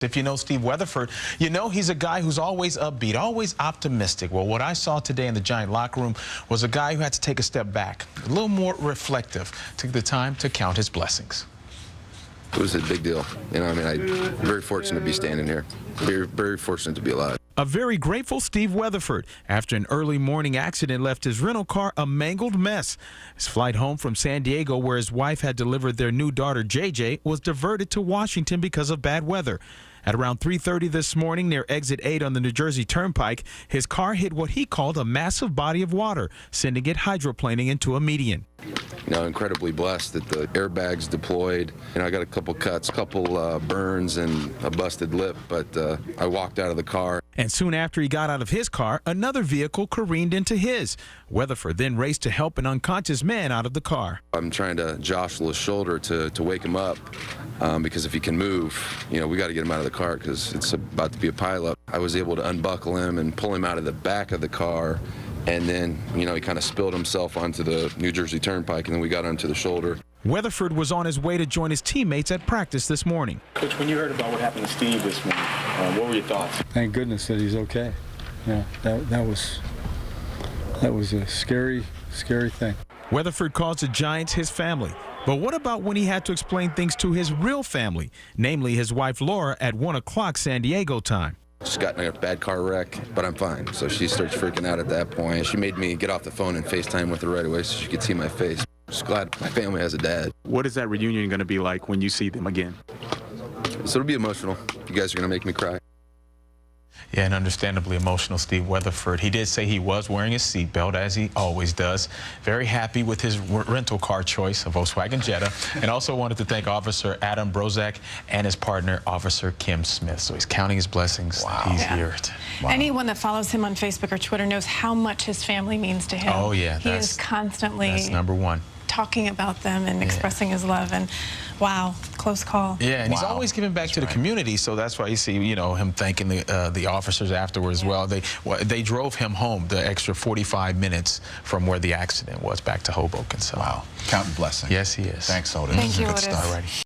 If you know Steve Weatherford, you know he's a guy who's always upbeat, always optimistic. Well, what I saw today in the Giant locker room was a guy who had to take a step back, a little more reflective, took the time to count his blessings. It was a big deal. You know, I mean, I'm very fortunate to be standing here. Very, very fortunate to be alive. A very grateful Steve Weatherford after an early morning accident left his rental car a mangled mess. His flight home from San Diego, where his wife had delivered their new daughter, JJ, was diverted to Washington because of bad weather. At around 3:30 this morning near Exit 8 on the New Jersey Turnpike, his car hit what he called a massive body of water, sending it hydroplaning into a median. You know, incredibly blessed that the airbags deployed. You know, I got a couple cuts, couple burns, and a busted lip, but I walked out of the car. And soon after he got out of his car, another vehicle careened into his. Weatherford then raced to help an unconscious man out of the car. I'm trying to jostle his shoulder to wake him up because if he can move, you know, we got to get him out of the car because it's about to be a pileup. I was able to unbuckle him and pull him out of the back of the car. And then, you know, he kind of spilled himself onto the New Jersey Turnpike, and then we got onto the shoulder. Weatherford was on his way to join his teammates at practice this morning. Coach, when you heard about what happened to Steve this morning, what were your thoughts? Thank goodness that he's okay. Yeah, that was a scary thing. Weatherford calls the Giants his family. But what about when he had to explain things to his real family, namely his wife Laura at 1 o'clock San Diego time? She's got in a bad car wreck, but I'm fine. So she starts freaking out at that point. She made me get off the phone and FaceTime with her right away so she could see my face. Just glad my family has a dad. What is that reunion going to be like when you see them again? So it'll be emotional. You guys are going to make me cry. Yeah, and understandably emotional, Steve Weatherford. He did say he was wearing his seatbelt, as he always does. Very happy with his rental car choice, a Volkswagen Jetta. And also wanted to thank Officer Adam Brozak and his partner, Officer Kim Smith. So he's counting his blessings. Wow. He's here. Wow. Anyone that follows him on Facebook or Twitter knows how much his family means to him. Oh, yeah. He is constantly that's number one. Talking about them and expressing his love. And wow, close call. Yeah, and he's always giving back to the community, so that's why you see, you know, him thanking the officers afterwards as well. They drove him home the extra 45 minutes from where the accident was back to Hoboken. So wow, counting blessings. Yes, he is. Thanks, Otis. Thank you, Good Otis. start already.